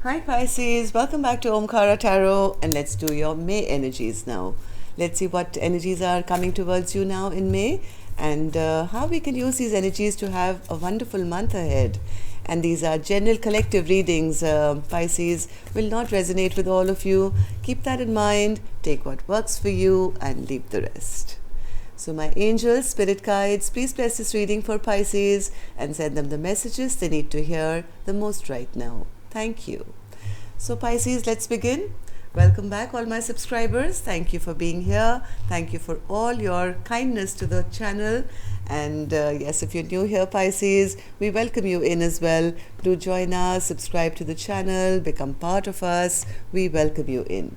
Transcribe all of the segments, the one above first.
Hi Pisces, welcome back to Omkara Tarot, and let's do your May energies now. Let's see what energies are coming towards you now in May, and how we can use these energies to have a wonderful month ahead. And these are general collective readings. Pisces will not resonate with all of you. Keep that in mind, take what works for you and leave the rest. So my angels, spirit guides, please bless this reading for Pisces and send them the messages they need to hear the most right now. Thank you. So Pisces, let's begin. Welcome back all my subscribers. Thank you for being here. Thank you for all your kindness to the channel. And yes, if you're new here, Pisces, we welcome you in as well. Do join us, subscribe to the channel, become part of us. We welcome you in.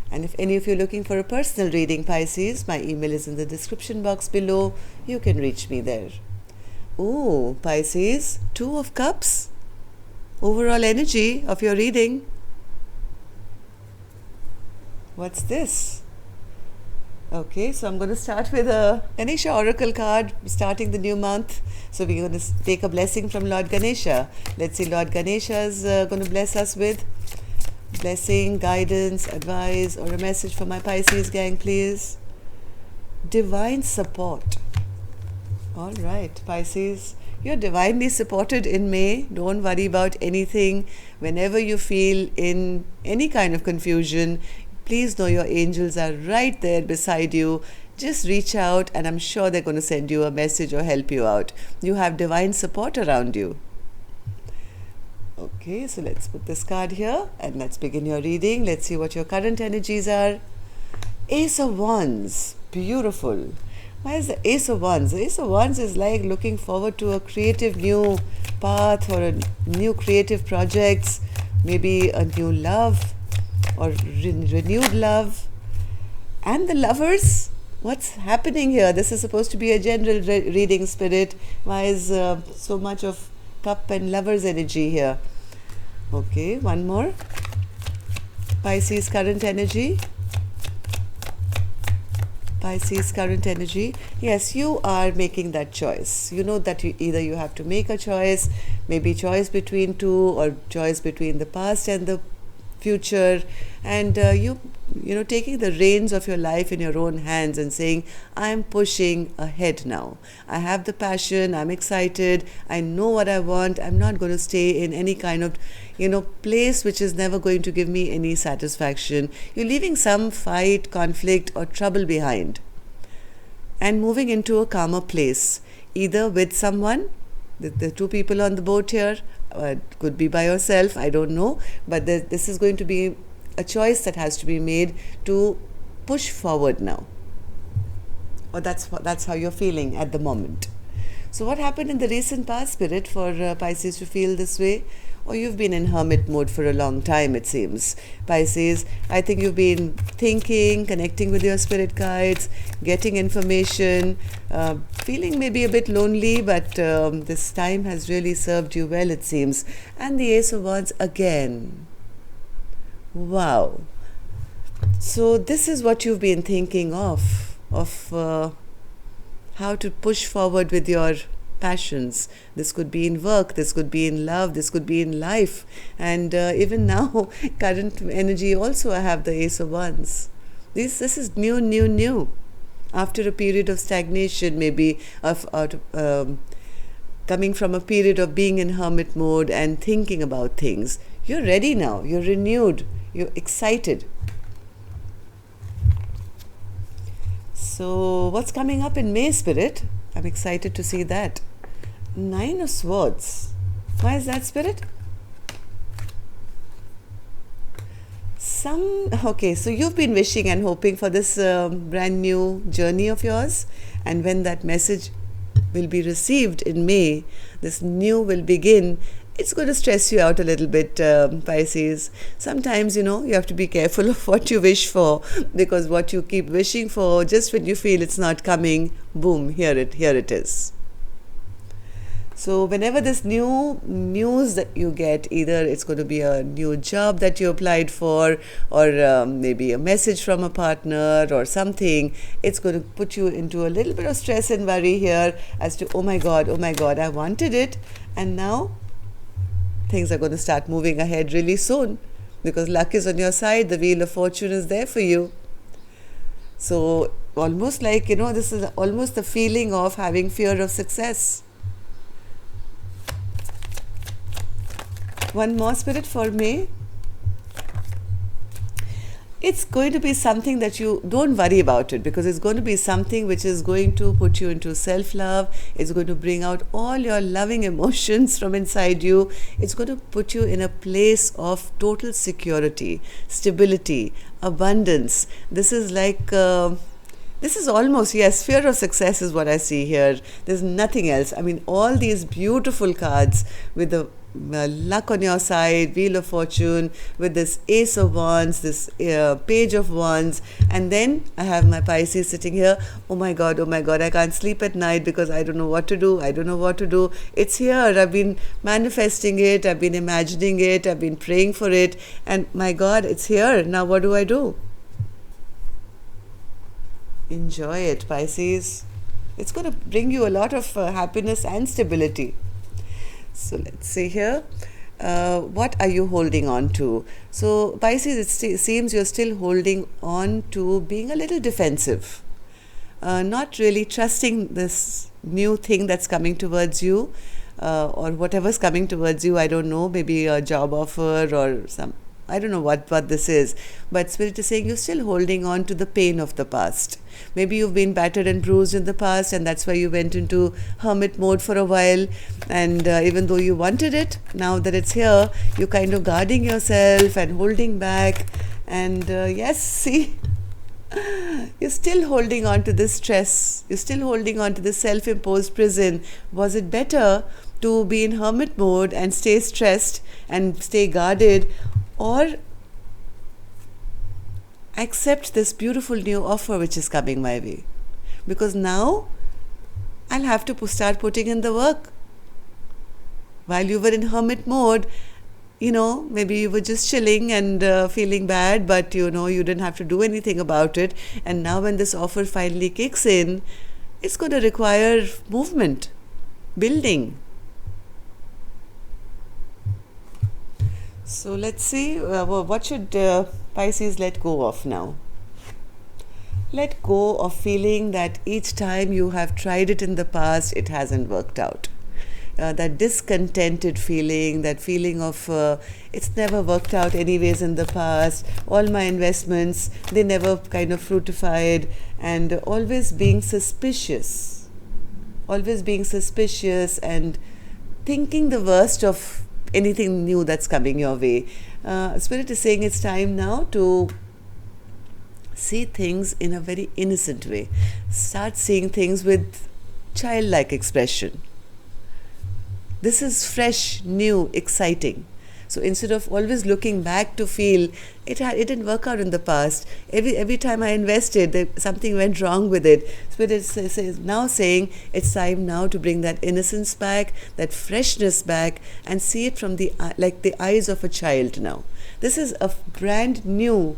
And if any of you are looking for a personal reading, Pisces, my email is in the description box below. You can reach me there. Ooh, Pisces, 2 of Cups. Overall energy of your reading. What's this? Okay, so I'm going to start with a Ganesha Oracle card, starting the new month. So we're going to take a blessing from Lord Ganesha. Let's see Lord Ganesha is going to bless us with blessing, guidance, advice, or a message for my Pisces gang, please. Divine support. All right, Pisces. You're divinely supported in May. Don't worry about anything. Whenever you feel in any kind of confusion, please know your angels are right there beside you. Just reach out and I'm sure they're going to send you a message or help you out. You have divine support around you. Okay, so let's put this card here and let's begin your reading. Let's see what your current energies are. Ace of Wands. Beautiful. Why is the Ace of Wands? The Ace of Wands is like looking forward to a creative new path or a new creative projects, maybe a new love or renewed love. And the Lovers, what's happening here? This is supposed to be a general reading, Spirit. Why is so much of Cup and Lovers energy here? Okay, one more. Pisces current energy. Pisces current energy. Yes, you are making that choice. You know that either you have to make a choice, maybe choice between two or choice between the past and the future, and you know, taking the reins of your life in your own hands and saying, I'm pushing ahead now. I have the passion, I'm excited, I know what I want. I'm not going to stay in any kind of, you know, place which is never going to give me any satisfaction. You're leaving some fight, conflict or trouble behind and moving into a calmer place, either with someone, the 2 people on the boat here, could be by yourself, I don't know, but this is going to be a choice that has to be made to push forward now, or that's how you're feeling at the moment. So what happened in the recent past, Spirit, for Pisces to feel this way? Or you've been in hermit mode for a long time, it seems. Pisces, I think you've been thinking, connecting with your spirit guides, getting information, feeling maybe a bit lonely, but this time has really served you well, it seems. And the Ace of Wands again. Wow. So this is what you've been thinking of how to push forward with your passions. This could be in work, this could be in love, this could be in life, and even now current energy also I have the Ace of Wands. This is new after a period of stagnation, maybe of coming from a period of being in hermit mode and thinking about things. You're ready now, you're renewed, you're excited. So what's coming up in May, Spirit? I'm excited to see that. 9 of Swords. Why is that, Spirit? Okay, so you've been wishing and hoping for this brand new journey of yours, and when that message will be received in May, this new will begin. It's going to stress you out a little bit, Pisces. Sometimes, you know, you have to be careful of what you wish for, because what you keep wishing for, just when you feel it's not coming, boom, here it is. So whenever this new news that you get, either it's going to be a new job that you applied for, or maybe a message from a partner or something, it's going to put you into a little bit of stress and worry here as to, oh my God, I wanted it, and now things are going to start moving ahead really soon, because luck is on your side, the wheel of fortune is there for you. So almost like, this is almost the feeling of having fear of success. One more, Spirit, for May. It's going to be something that you don't worry about it, because it's going to be something which is going to put you into self-love. It's going to bring out all your loving emotions from inside you. It's going to put you in a place of total security, stability, abundance. This is like, this is almost, yes, fear of success is what I see here. There's nothing else. I mean, all these beautiful cards with the luck on your side, wheel of fortune, with this ace of wands, this page of wands, and then I have my Pisces sitting here. Oh my god, I can't sleep at night because I don't know what to do. It's here. I've been manifesting it, I've been imagining it, I've been praying for it, and my god, it's here. Now what do I do? Enjoy it, Pisces. It's going to bring you a lot of happiness and stability. So let's see here. What are you holding on to? So Pisces, it seems you're still holding on to being a little defensive, not really trusting this new thing that's coming towards you, or whatever's coming towards you. I don't know, maybe a job offer or some, I don't know what this is, but Spirit is saying you're still holding on to the pain of the past. Maybe you've been battered and bruised in the past, and that's why you went into hermit mode for a while. And even though you wanted it, now that it's here, you're kind of guarding yourself and holding back. And yes, see, you're still holding on to this stress. You're still holding on to this self-imposed prison. Was it better to be in hermit mode and stay stressed and stay guarded, or accept this beautiful new offer which is coming my way? Because now I'll have to start putting in the work. While you were in hermit mode, maybe you were just chilling and feeling bad, but you didn't have to do anything about it. And now when this offer finally kicks in, it's going to require movement, building. So let's see, what should Pisces let go of now? Let go of feeling that each time you have tried it in the past, it hasn't worked out. That discontented feeling, that feeling of it's never worked out anyways in the past, all my investments, they never kind of fruitified, and always being suspicious and thinking the worst of anything new that's coming your way. Spirit is saying it's time now to see things in a very innocent way. Start seeing things with childlike expression. This is fresh, new, exciting. So instead of always looking back to feel it didn't work out in the past, every time I invested, something went wrong with it. Spirit is now saying it's time now to bring that innocence back, that freshness back, and see it from the eyes of a child now. This is a brand new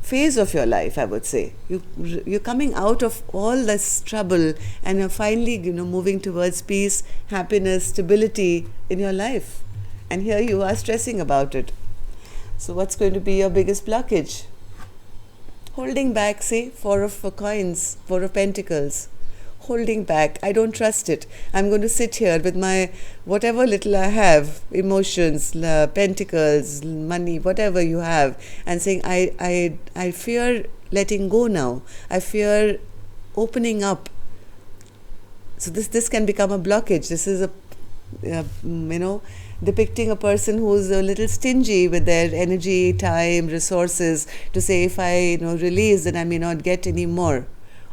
phase of your life, I would say. You're coming out of all this trouble, and you're finally moving towards peace, happiness, stability in your life. And here you are stressing about it. So what's going to be your biggest blockage? Holding back, say, 4 of coins, 4 of pentacles. Holding back. I don't trust it. I'm going to sit here with my whatever little I have, emotions, pentacles, money, whatever you have, and saying, I fear letting go now. I fear opening up. So this can become a blockage. This is depicting a person who's a little stingy with their energy, time, resources, to say, if I release, then I may not get any more,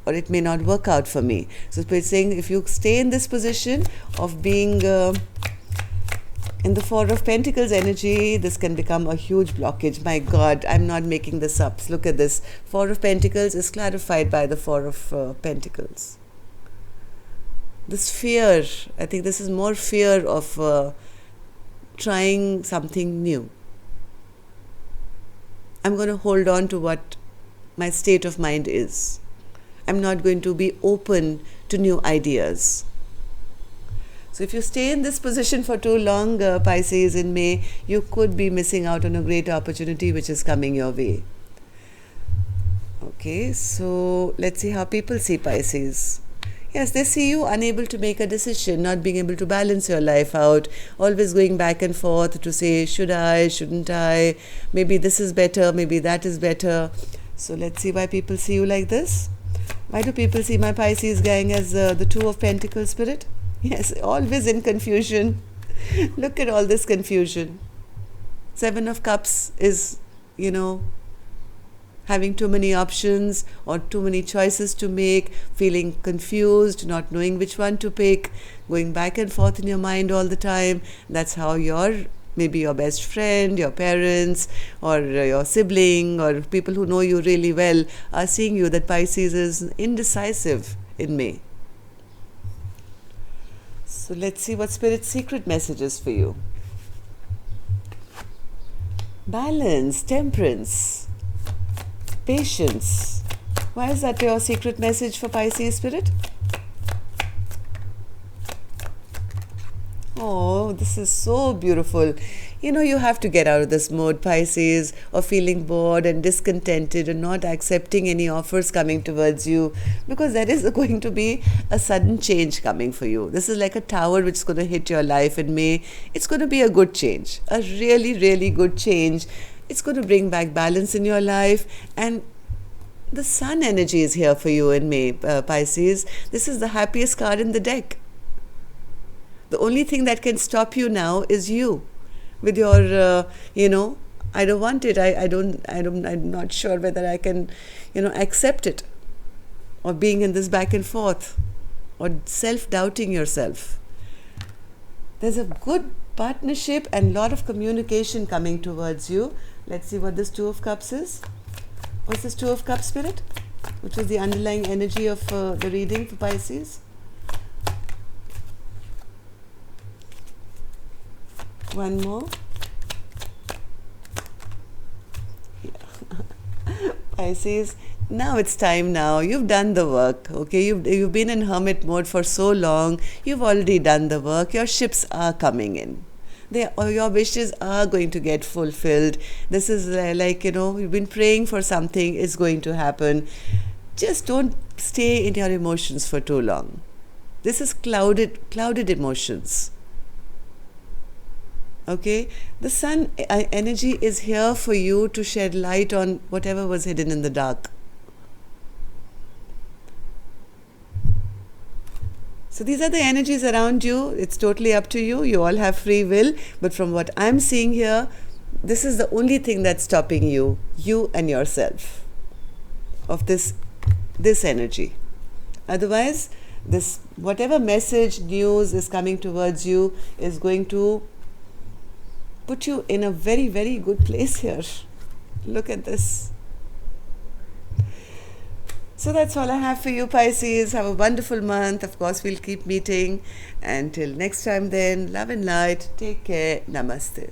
or it may not work out for me. So Spirit is saying, if you stay in this position of being in the 4 of Pentacles energy, this can become a huge blockage. My God, I'm not making this up. Look at this. 4 of Pentacles is clarified by the 4 of Pentacles. This fear, I think this is more fear of trying something new. I'm going to hold on to what my state of mind is. I'm not going to be open to new ideas. So if you stay in this position for too long, Pisces, in May, you could be missing out on a great opportunity which is coming your way. Okay, so let's see how people see Pisces. Yes, they see you unable to make a decision, not being able to balance your life out, always going back and forth to say, should I, shouldn't I, maybe this is better, maybe that is better. So let's see why people see you like this. Why do people see my Pisces gang as the Two of Pentacles spirit? Yes, always in confusion. Look at all this confusion. Seven of Cups is, having too many options or too many choices to make, feeling confused, not knowing which one to pick, going back and forth in your mind all the time. That's how maybe your best friend, your parents, or your sibling, or people who know you really well are seeing you that Pisces is indecisive in May. So let's see what Spirit's secret message is for you. Balance, temperance, patience. Why is that your secret message for Pisces, Spirit? Oh, this is so beautiful. You have to get out of this mode, Pisces, of feeling bored and discontented and not accepting any offers coming towards you, because there is going to be a sudden change coming for you. This is like a tower which is going to hit your life in May. It's going to be a good change, a really, really good change. It's going to bring back balance in your life, and the sun energy is here for you in May, Pisces. This is the happiest card in the deck. The only thing that can stop you now is you, with your, I don't want it. I'm not sure whether I can, accept it, or being in this back and forth, or self-doubting yourself. There's a good partnership and lot of communication coming towards you. Let's see what this Two of Cups is. What's this Two of Cups, Spirit? Which is the underlying energy of the reading for Pisces? One more. Yeah. Pisces, now it's time now. You've done the work, okay? You've been in hermit mode for so long. You've already done the work. Your ships are coming in. Your wishes are going to get fulfilled. This is you've been praying for something, it's going to happen. Just don't stay in your emotions for too long. This is clouded emotions. Okay, the sun energy is here for you to shed light on whatever was hidden in the dark. So these are the energies around you. It's totally up to you. You all have free will. But from what I'm seeing here, this is the only thing that's stopping you and yourself, of this energy. Otherwise, this whatever message, news is coming towards you is going to put you in a very, very good place here. Look at this. So that's all I have for you, Pisces. Have a wonderful month. Of course, we'll keep meeting. Until next time then, love and light. Take care. Namaste.